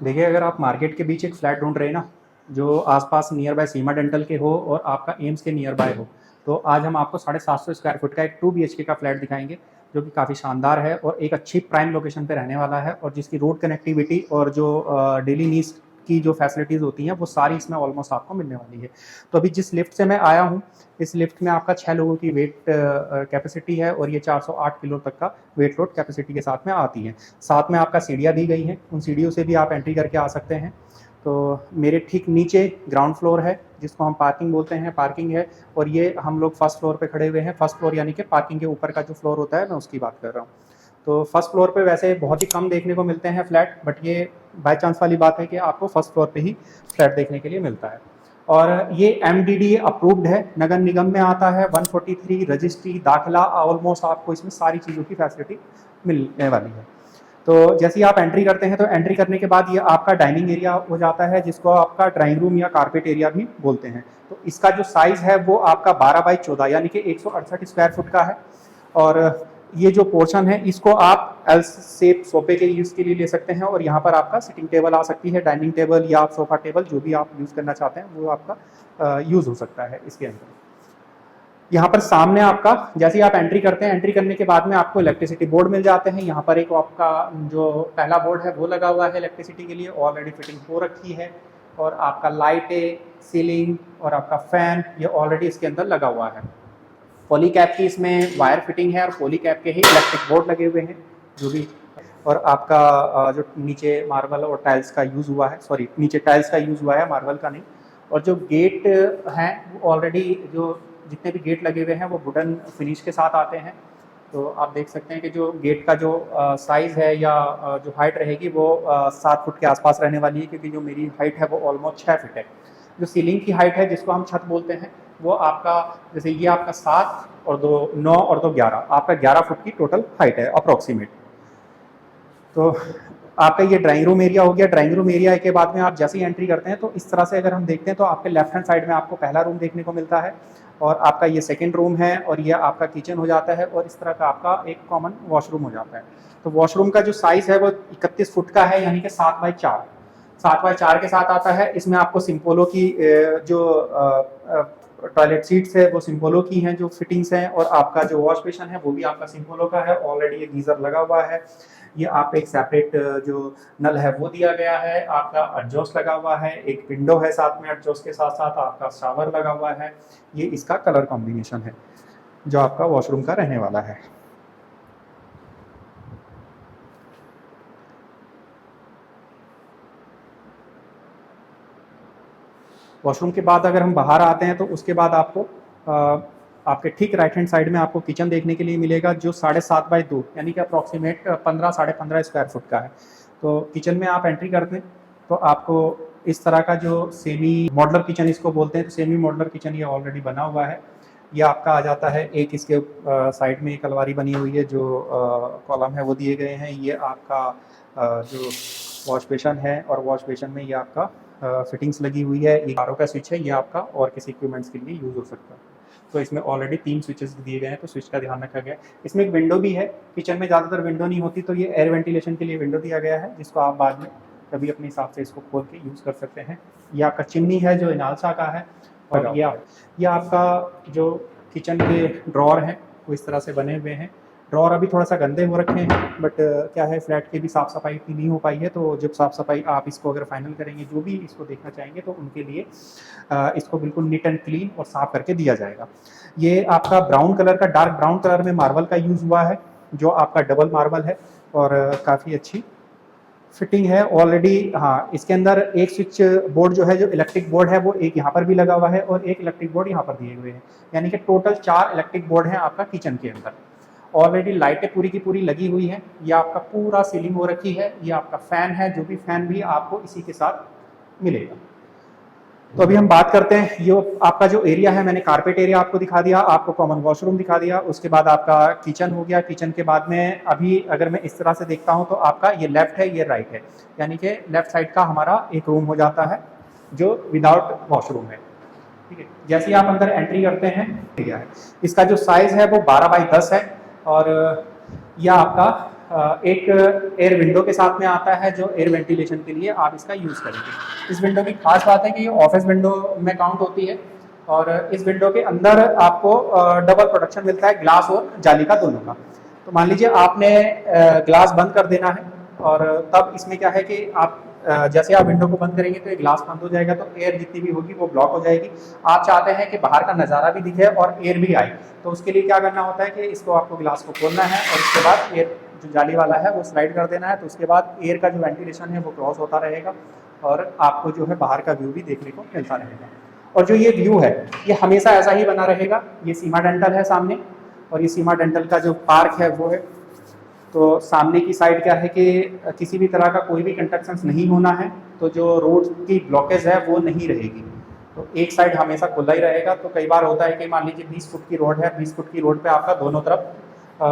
देखिए, अगर आप मार्केट के बीच एक फ्लैट ढूंढ रहे हैं ना, जो आसपास नियर बाय सीमा डेंटल के हो और आपका एम्स के नियर बाय हो, तो आज हम आपको 750 स्क्वायर फुट का एक 2 BHK का फ्लैट दिखाएंगे, जो कि काफ़ी शानदार है और एक अच्छी प्राइम लोकेशन पे रहने वाला है, और जिसकी रोड कनेक्टिविटी और जो डेली नीड्स की जो फैसिलिटीज़ होती हैं वो सारी इसमें ऑलमोस्ट आपको मिलने वाली है। तो अभी जिस लिफ्ट से मैं आया हूँ, इस लिफ्ट में आपका 6 लोगों की वेट कैपेसिटी है, और ये 408 किलो तक का वेट लोड कैपेसिटी के साथ में आती है। साथ में आपका सीढ़ियाँ दी गई हैं, उन सीढ़ियों से भी आप एंट्री करके आ सकते हैं। तो मेरे ठीक नीचे ग्राउंड फ्लोर है, जिसको हम पार्किंग बोलते हैं, पार्किंग है। और ये हम लोग फर्स्ट फ्लोर पे खड़े हुए हैं। फर्स्ट फ्लोर यानी कि पार्किंग के ऊपर का जो फ्लोर होता है, मैं उसकी बात कर रहा हूँ। तो फर्स्ट फ्लोर पे वैसे बहुत ही कम देखने को मिलते हैं फ्लैट, बट ये बाय चांस वाली बात है कि आपको फर्स्ट फ्लोर पे ही फ्लैट देखने के लिए मिलता है। और ये MDDA अप्रूव्ड है, नगर निगम में आता है, 143 रजिस्ट्री, दाखिला, ऑलमोस्ट आपको इसमें सारी चीज़ों की फैसिलिटी मिलने वाली है। तो जैसे ही आप एंट्री करते हैं, तो एंट्री करने के बाद ये आपका डाइनिंग एरिया हो जाता है, जिसको आपका ड्राइंग रूम या कारपेट एरिया भी बोलते हैं। तो इसका जो साइज़ है वो आपका 12 बाई 14 यानी कि 168 स्क्वायर फुट का है। और ये जो पोर्शन है, इसको आप एल शेप सोफे के यूज़ के लिए ले सकते हैं, और यहाँ पर आपका सिटिंग टेबल आ सकती है, डाइनिंग टेबल या आप सोफा टेबल जो भी आप यूज़ करना चाहते हैं वो आपका यूज़ हो सकता है इसके अंदर। यहाँ पर सामने आपका जैसे ही आप एंट्री करते हैं, एंट्री करने के बाद में आपको इलेक्ट्रिसिटी बोर्ड मिल जाते हैं। यहाँ पर एक आपका जो पहला बोर्ड है वो लगा हुआ है इलेक्ट्रिसिटी के लिए, ऑलरेडी फिटिंग हो रखी है। और आपका लाइटें, सीलिंग और आपका फैन ये ऑलरेडी इसके अंदर लगा हुआ है। पॉली कैप की इसमें वायर फिटिंग है, और पॉली कैप के ही इलेक्ट्रिक बोर्ड लगे हुए हैं जो भी। और आपका जो नीचे मार्बल और टाइल्स का यूज़ हुआ है, सॉरी नीचे टाइल्स का यूज़ हुआ है, मार्बल का नहीं। और जो गेट हैं वो ऑलरेडी जो जितने भी गेट लगे हुए हैं वो वुडन फिनिश के साथ आते हैं। तो आप देख सकते हैं कि जो गेट का जो साइज़ है या जो हाइट रहेगी वो 7 फुट के आसपास रहने वाली है, क्योंकि जो मेरी हाइट है वो ऑलमोस्ट 6 फीट है। जो सीलिंग की हाइट है, जिसको हम छत बोलते हैं, वो आपका जैसे ये आपका 7 और 2 9 और 2 11, आपका 11 फुट की टोटल हाइट है अप्रॉक्सीमेट। तो आपका ये ड्राइंग रूम एरिया हो गया। ड्राइंग रूम एरिया के बाद में आप जैसे ही एंट्री करते हैं, तो इस तरह से अगर हम देखते हैं, तो आपके लेफ्ट हैंड साइड में आपको पहला रूम देखने को मिलता है, और आपका ये सेकंड रूम है, और ये आपका किचन हो जाता है, और इस तरह का आपका एक कॉमन वॉशरूम हो जाता है। तो वॉशरूम का जो साइज़ है वो 31 फुट का है, यानी कि 7 बाई 4 के साथ आता है। इसमें आपको सिम्पोलो की जो टॉयलेट सीट्स है वो सिम्पोलो की हैं जो फिटिंग्स हैं, और आपका जो वॉश बेसिन है वो भी आपका सिम्पोलो का है। ऑलरेडी ये गीज़र लगा हुआ है। ये आप एक सेपरेट जो नल है वो दिया गया है। आपका एग्जॉस्ट लगा हुआ है, एक विंडो है साथ में, एग्जॉस्ट के साथ साथ आपका शावर लगा हुआ है। ये इसका कलर कॉम्बिनेशन है जो आपका वॉशरूम का रहने वाला है। वॉशरूम के बाद अगर हम बाहर आते हैं, तो उसके बाद आपको आपके ठीक राइट हैंड साइड में आपको किचन देखने के लिए मिलेगा, जो 7.5 बाई 2 यानी कि अप्रॉक्सीमेट 15 साढ़े 15 स्क्वायर फुट का है। तो किचन में आप एंट्री करते हैं, तो आपको इस तरह का जो सेमी मॉडलर किचन इसको बोलते हैं, तो सेमी मॉडलर किचन ये ऑलरेडी बना हुआ है। ये आपका आ जाता है, एक इसके साइड में एक अलमारी बनी हुई है, जो कॉलम है वो दिए गए हैं। ये आपका जो वॉश बेसिन है, और वॉश बेसिन में ये आपका फिटिंग्स लगी हुई है। एक आरओ का स्विच है, ये आपका और किसी इक्विपमेंट्स के लिए यूज़ हो सकता है। तो इसमें ऑलरेडी 3 स्विचेस दिए गए हैं, तो स्विच का ध्यान रखा गया है। इसमें एक विंडो भी है। किचन में ज़्यादातर विंडो नहीं होती, तो ये एयर वेंटिलेशन के लिए विंडो दिया गया है, जिसको आप बाद में कभी अपने हिसाब से इसको खोल के यूज़ कर सकते हैं। ये आपका चिमनी है जो इनालसा का है। और ये आपका जो किचन के ड्रॉर हैं वो इस तरह से बने हुए हैं। ड्रॉर अभी थोड़ा सा गंदे हो रखे हैं, बट क्या है, फ्लैट की भी साफ़ सफाई इतनी नहीं हो पाई है। तो जब साफ़ सफाई आप इसको अगर फाइनल करेंगे, जो भी इसको देखना चाहेंगे, तो उनके लिए इसको बिल्कुल नीट एंड क्लीन और साफ़ करके दिया जाएगा। ये आपका ब्राउन कलर का, डार्क ब्राउन कलर में मार्बल का यूज़ हुआ है, जो आपका डबल मार्बल है, और काफ़ी अच्छी फिटिंग है ऑलरेडी। हाँ, इसके अंदर एक स्विच बोर्ड जो है, जो इलेक्ट्रिक बोर्ड है, वो एक यहाँ पर भी लगा हुआ है, और एक इलेक्ट्रिक बोर्ड यहाँ पर दिए हुए हैं, यानी कि टोटल 4 इलेक्ट्रिक बोर्ड हैं आपका किचन के अंदर। ऑलरेडी लाइटें पूरी की पूरी लगी हुई हैं। ये आपका पूरा सीलिंग हो रखी है। ये आपका फ़ैन है, जो भी फ़ैन भी आपको इसी के साथ मिलेगा। तो अभी हम बात करते हैं, ये आपका जो एरिया है, मैंने कारपेट एरिया आपको दिखा दिया, आपको कॉमन वॉशरूम दिखा दिया, उसके बाद आपका किचन हो गया। किचन के बाद में अभी अगर मैं इस तरह से देखता हूँ, तो आपका ये लेफ्ट है, ये राइट है, यानी कि लेफ्ट साइड का हमारा एक रूम हो जाता है जो विदाउट वॉशरूम है। ठीक है, जैसे ही आप अंदर एंट्री करते हैं, एरिया है, इसका जो साइज़ है वो 12 बाई 10 है, और यह आपका एक एयर विंडो के साथ में आता है जो एयर वेंटिलेशन के लिए आप इसका यूज़ करेंगे। इस विंडो की खास बात है कि ये ऑफिस विंडो में काउंट होती है और इस विंडो के अंदर आपको डबल प्रोटेक्शन मिलता है, ग्लास और जाली का दोनों का। तो मान लीजिए आपने ग्लास बंद कर देना है और तब इसमें क्या है कि आप जैसे आप विंडो को बंद करेंगे तो ये ग्लास बंद हो जाएगा, तो एयर जितनी भी होगी वो ब्लॉक हो जाएगी। आप चाहते हैं कि बाहर का नज़ारा भी दिखे और एयर भी आए, तो उसके लिए क्या करना होता है कि इसको आपको ग्लास को खोलना है और उसके बाद एयर जो जाली वाला है वो स्लाइड कर देना है। तो उसके बाद एयर का जो वेंटिलेशन है वो क्रॉस होता रहेगा और आपको जो है बाहर का व्यू भी देखने को मिलता रहेगा। और जो ये व्यू है ये हमेशा ऐसा ही बना रहेगा। ये सीमा डेंटल है सामने और ये सीमा डेंटल का जो पार्क है वो है। तो सामने की साइड क्या है कि किसी भी तरह का कोई भी कंस्ट्रक्शन नहीं होना है, तो जो रोड की ब्लॉकेज है वो नहीं रहेगी। तो एक साइड हमेशा खुला ही रहेगा। तो कई बार होता है कि मान लीजिए 20 फुट की रोड है, 20 फुट की रोड पे आपका दोनों तरफ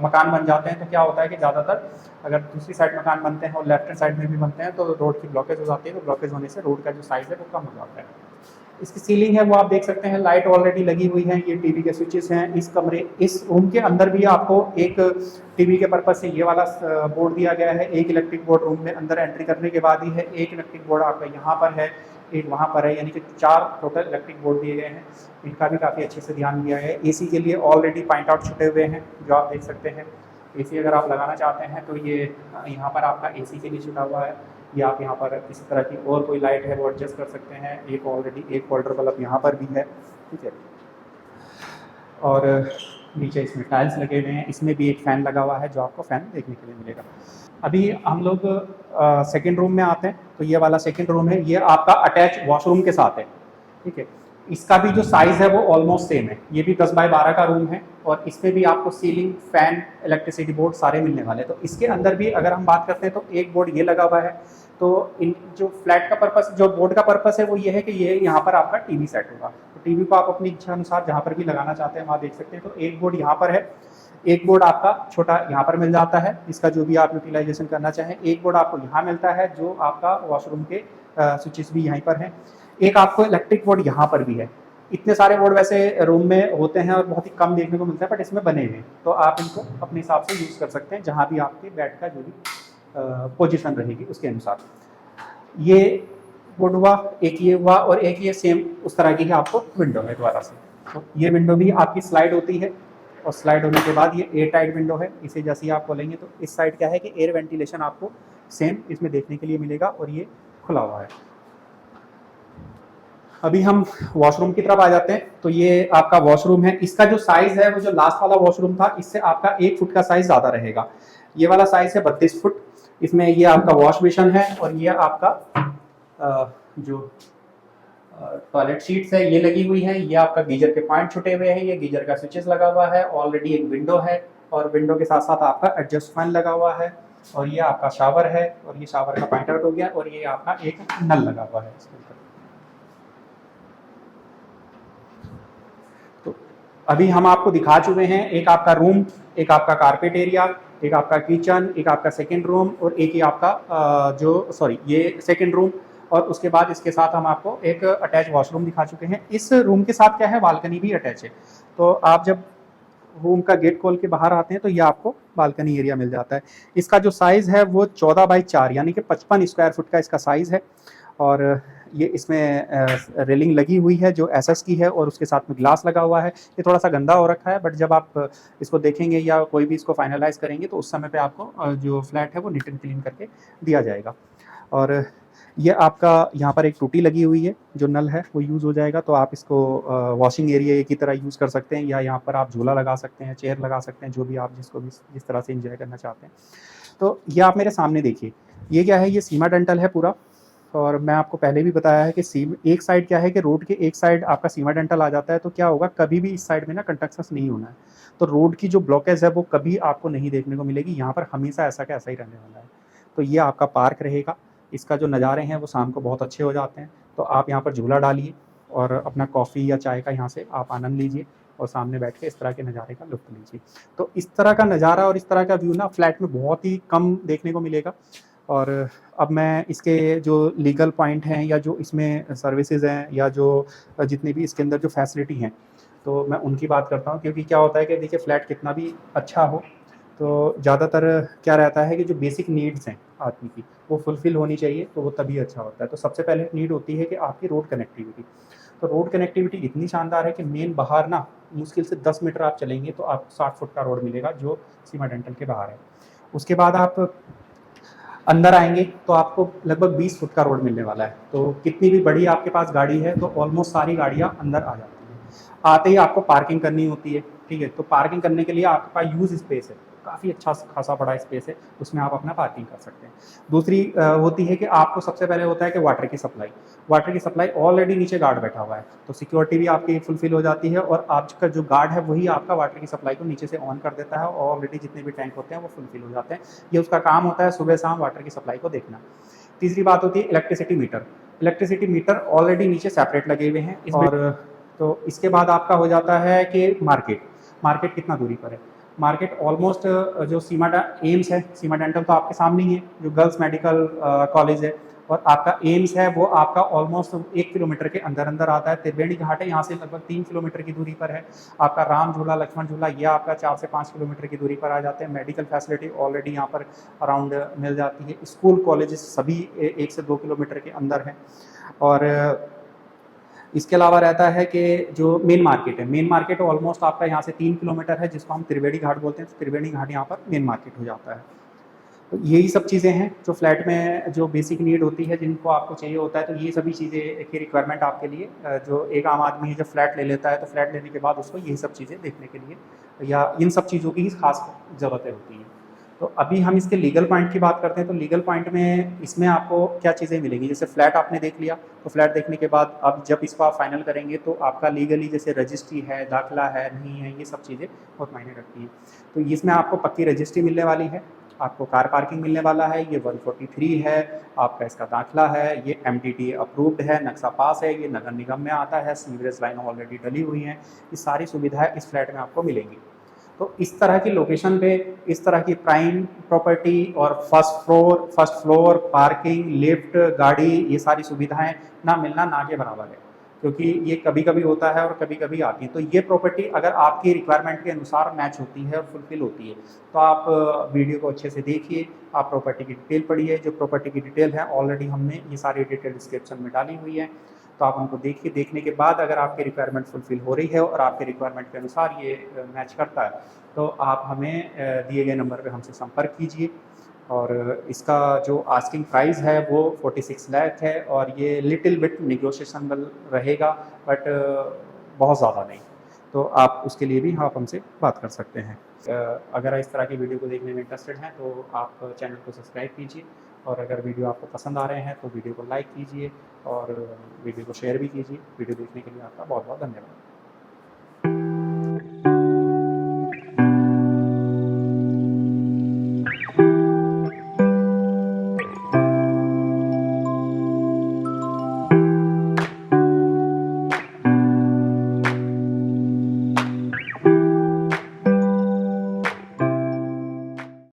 मकान बन जाते हैं, तो क्या होता है कि ज़्यादातर अगर दूसरी साइड मकान बनते हैं और लेफ्ट हैंड साइड में भी बनते हैं तो रोड की ब्लॉकेज हो जाती है। तो ब्लॉकेज होने से रोड का जो साइज़ है वो कम हो जाता है। इसकी सीलिंग है वो आप देख सकते हैं, लाइट ऑलरेडी लगी हुई है, ये टीवी के स्विचेस हैं। इस कमरे इस रूम के अंदर भी आपको एक टीवी के पर्पज से ये वाला बोर्ड दिया गया है। एक इलेक्ट्रिक बोर्ड रूम में अंदर एंट्री करने के बाद ही है, एक इलेक्ट्रिक बोर्ड आपका यहाँ पर है, एक वहाँ पर है, यानी कि 4 टोटल इलेक्ट्रिक बोर्ड दिए गए हैं। इनका भी काफ़ी अच्छे से ध्यान दिया है। एसी के लिए ऑलरेडी पॉइंट आउट छुटे हुए हैं जो आप देख सकते हैं। एसी अगर आप लगाना चाहते हैं तो ये यहाँ पर आपका एसी के लिए छुटा हुआ है, या आप यहाँ पर किसी तरह की और कोई लाइट है वो एडजस्ट कर सकते हैं। एक ऑलरेडी एक होल्डर बल्ब यहाँ पर भी है, ठीक है। और नीचे इसमें टाइल्स लगे हुए हैं, इसमें भी एक फ़ैन लगा हुआ है जो आपको फ़ैन देखने के लिए मिलेगा। अभी हम लोग सेकेंड रूम में आते हैं। तो ये वाला सेकेंड रूम है, ये आपका अटैच वॉशरूम के साथ है, ठीक है। इसका भी जो साइज़ है वो ऑलमोस्ट सेम है। ये भी 10 बाय 12 का रूम है और इसमें भी आपको सीलिंग, फैन, इलेक्ट्रिसिटी बोर्ड सारे मिलने वाले हैं। तो इसके अंदर भी अगर हम बात करते हैं तो एक बोर्ड ये लगा हुआ है। तो इन जो फ्लैट का पर्पस, जो बोर्ड का पर्पस है वो ये है कि ये यहाँ पर आपका टीवी सेट होगा। तो टीवी को आप अपनी इच्छा अनुसार जहाँ पर भी लगाना चाहते हैं वहाँ देख सकते हैं। तो एक बोर्ड यहाँ पर है, एक बोर्ड आपका छोटा यहाँ पर मिल जाता है, इसका जो भी आप यूटिलाइजेशन करना चाहें। एक बोर्ड आपको यहाँ मिलता है जो आपका वॉशरूम के स्विचेस भी यहीं पर हैं। एक आपको इलेक्ट्रिक बोर्ड यहाँ पर भी है। इतने सारे बोर्ड वैसे रूम में होते हैं और बहुत ही कम देखने को मिलता है, बट इसमें बने हुए हैं, तो आप इनको अपने हिसाब से यूज़ कर सकते हैं जहाँ भी आपके बेड का जो भी पोजीशन रहेगी उसके अनुसार। ये बोर्ड हुआ, एक ये हुआ और एक ये सेम उस तरह की आपको विंडो है दोबारा से। तो ये विंडो भी आपकी स्लाइड होती है और स्लाइड होने के बाद ये एयर टाइट विंडो है। इसे जैसे ही आप खोलेंगे तो इस साइड क्या है कि एयर वेंटिलेशन आपको सेम इसमें देखने के लिए मिलेगा और ये खुला हुआ है। अभी हम वॉशरूम की तरफ आ जाते हैं। तो ये आपका वॉशरूम है, इसका जो साइज़ है वो जो लास्ट वाला वॉशरूम था इससे आपका 1 फुट का साइज़ ज़्यादा रहेगा। ये वाला साइज़ है 32 फुट। इसमें ये आपका वॉश बेसिन है और ये आपका जो टॉयलेट सीट्स है ये लगी हुई है। ये आपका गीजर के पॉइंट छुटे हुए हैं, ये गीजर का स्विचेस लगा हुआ है। ऑलरेडी एक विंडो है और विंडो के साथ साथ आपका एडजस्ट फैन लगा हुआ है और ये आपका शावर है और ये शावर का पॉइंट आउट हो गया और ये आपका एक नल लगा हुआ है इसके ऊपर। तो अभी हम आपको दिखा चुके हैं एक आपका रूम, एक आपका कारपेट एरिया, एक आपका किचन, एक आपका सेकंड रूम और एक ही आपका ये सेकंड रूम। और उसके बाद इसके साथ हम आपको एक अटैच वॉशरूम दिखा चुके हैं। इस रूम के साथ क्या है, बालकनी भी अटैच है। तो आप जब रूम का गेट खोल के बाहर आते हैं तो ये आपको बालकनी एरिया मिल जाता है। इसका जो साइज़ है वो 14 बाई 4 यानी कि 55 स्क्वायर फुट का इसका साइज़ है। और ये इसमें रेलिंग लगी हुई है जो एसएस की है और उसके साथ में ग्लास लगा हुआ है। ये थोड़ा सा गंदा हो रखा है, बट जब आप इसको देखेंगे या कोई भी इसको फाइनलाइज करेंगे तो उस समय पे आपको जो फ्लैट है वो नीट एंड क्लीन करके दिया जाएगा। और ये आपका यहाँ पर एक टूटी लगी हुई है, जो नल है वो यूज़ हो जाएगा। तो आप इसको वॉशिंग एरिया की तरह यूज़ कर सकते हैं या यहाँ पर आप झूला लगा सकते हैं, चेयर लगा सकते हैं, जो भी आप जिसको भी जिस तरह से इंजॉय करना चाहते हैं। तो ये आप मेरे सामने देखिए, ये क्या है, ये सीमा डेंटल है पूरा। और मैं आपको पहले भी बताया है कि एक साइड क्या है कि रोड के एक साइड आपका सीमा डेंटल आ जाता है, तो क्या होगा, कभी भी इस साइड में ना कंस्ट्रक्शन नहीं होना है। तो रोड की जो ब्लॉकेज है वो कभी आपको नहीं देखने को मिलेगी, यहाँ पर हमेशा ऐसा का ऐसा ही रहने वाला है। तो ये आपका पार्क रहेगा। इसका जो नज़ारे हैं वो शाम को बहुत अच्छे हो जाते हैं। तो आप यहाँ पर झूला डालिए और अपना कॉफ़ी या चाय का यहाँ से आप आनंद लीजिए और सामने बैठ के इस तरह के नज़ारे का लुत्फ़ लीजिए। तो इस तरह का नज़ारा और इस तरह का व्यू ना फ्लैट में बहुत ही कम देखने को मिलेगा। और अब मैं इसके जो लीगल पॉइंट हैं या जो इसमें सर्विसेज हैं या जो जितनी भी इसके अंदर जो फैसिलिटी हैं, तो मैं उनकी बात करता हूँ। क्योंकि क्या होता है कि देखिए, फ्लैट कितना भी अच्छा हो तो ज़्यादातर क्या रहता है कि जो बेसिक नीड्स हैं आदमी की वो फुलफ़िल होनी चाहिए, तो वो तभी अच्छा होता है। तो सबसे पहले नीड होती है कि आपकी रोड कनेक्टिविटी। तो रोड कनेक्टिविटी इतनी शानदार है कि मेन बाहर ना मुश्किल से 10 मीटर आप चलेंगे तो आपको 60 फुट का रोड मिलेगा जो सीमा डेंटल के बाहर है। उसके बाद आप अंदर आएँगे तो आपको लगभग 20 फुट का रोड मिलने वाला है। तो कितनी भी बड़ी आपके पास गाड़ी है तो ऑलमोस्ट सारी गाड़ियाँ अंदर आ जाती हैं। आते ही आपको पार्किंग करनी होती है, ठीक है? तो पार्किंग करने के लिए आपके पास यूज़ स्पेस है, काफ़ी अच्छा खासा बड़ा स्पेस है, उसमें आप अपना पार्किंग कर सकते हैं। दूसरी होती है कि आपको सबसे पहले होता है कि वाटर की सप्लाई। वाटर की सप्लाई ऑलरेडी नीचे गार्ड बैठा हुआ है, तो सिक्योरिटी भी आपकी फुलफ़िल हो जाती है और आपका जो गार्ड है वही आपका वाटर की सप्लाई को नीचे से ऑन कर देता है और ऑलरेडी जितने भी टैंक होते हैं वो फुलफ़िल हो जाते हैं। ये उसका काम होता है सुबह-शाम वाटर की सप्लाई को देखना। तीसरी बात होती है electricity metre. Electricity metre already नीचे सेपरेट लगे हुए हैं और तो इसके बाद आपका हो जाता है कि मार्केट। मार्केट कितना दूरी पर है? मार्केट ऑलमोस्ट जो एम्स है, सीमा डेंटल तो आपके सामने ही है, जो गर्ल्स मेडिकल कॉलेज है और आपका एम्स है वो आपका ऑलमोस्ट 1 किलोमीटर के अंदर-अंदर आता है। त्रिवेणी घाट है, यहाँ से लगभग 3 किलोमीटर की दूरी पर है। आपका राम झूला, लक्ष्मण झूला ये आपका 4 से 5 किलोमीटर की दूरी पर आ जाते हैं। मेडिकल फैसिलिटी ऑलरेडी यहाँ पर अराउंड मिल जाती है। स्कूल, कॉलेजेस सभी 1 से 2 किलोमीटर के अंदर हैं और इसके अलावा रहता है कि जो मेन मार्केट है, मेन मार्केट ऑलमोस्ट आपका यहाँ से 3 किलोमीटर है जिसको हम त्रिवेणी घाट बोलते हैं, तो त्रिवेणी घाट यहाँ पर मेन मार्केट हो जाता है। तो यही सब चीज़ें हैं जो फ्लैट में जो बेसिक नीड होती है जिनको आपको चाहिए होता है, तो ये सभी चीज़ें की रिक्वायरमेंट आपके लिए जो एक आम आदमी है जब फ्लैट ले लेता है तो फ्लैट लेने के बाद उसको यही सब चीज़ें देखने के लिए या इन सब चीज़ों की ही खास ज़रूरतें होती हैं। तो अभी हम इसके लीगल पॉइंट की बात करते हैं, तो लीगल पॉइंट में इसमें आपको क्या चीज़ें मिलेंगी, जैसे फ्लैट आपने देख लिया, तो फ्लैट देखने के बाद अब जब इसको आप फाइनल करेंगे तो आपका लीगली जैसे रजिस्ट्री है, दाखिला है, नहीं है, ये सब चीज़ें बहुत मायने रखती हैं। तो इसमें आपको पक्की रजिस्ट्री मिलने वाली है, आपको कार पार्किंग मिलने वाला है, ये 143 है, आपका इसका दाखिला है, ये MDTA अप्रूव्ड है, नक्शा पास है, ये नगर निगम में आता है, सीवरेज लाइन ऑलरेडी डली हुई हैं, ये सारी सुविधाएं इस फ्लैट में आपको मिलेंगी। तो इस तरह की लोकेशन पे इस तरह की प्राइम प्रॉपर्टी और फर्स्ट फ्लोर पार्किंग, लिफ्ट, गाड़ी, ये सारी सुविधाएं ना मिलना ना के बराबर है, क्योंकि ये कभी कभी होता है और कभी कभी आती है। तो ये प्रॉपर्टी अगर आपकी रिक्वायरमेंट के अनुसार मैच होती है और फुलफिल होती है तो आप वीडियो को अच्छे से देखिए, आप प्रॉपर्टी की डिटेल पढ़िए। जो प्रॉपर्टी की डिटेल है ऑलरेडी हमने ये सारी डिटेल डिस्क्रिप्शन में डाली हुई है, तो आप उनको देखिए। देखने के बाद अगर आपकी रिक्वायरमेंट फुलफिल हो रही है और आपके रिक्वायरमेंट के अनुसार ये मैच करता है तो आप हमें दिए गए नंबर पे हमसे संपर्क कीजिए। और इसका जो आस्किंग प्राइस है वो 46 लाख है और ये लिटिल बिट निगोशिएशनबल रहेगा, बट बहुत ज़्यादा नहीं। तो आप उसके लिए भी आप हमसे बात कर सकते हैं। अगर इस तरह की वीडियो को देखने में इंटरेस्टेड हैं तो आप चैनल को सब्सक्राइब कीजिए और अगर वीडियो आपको पसंद आ रहे हैं तो वीडियो को लाइक कीजिए और वीडियो को शेयर भी कीजिए। वीडियो देखने के लिए आपका बहुत बहुत धन्यवाद।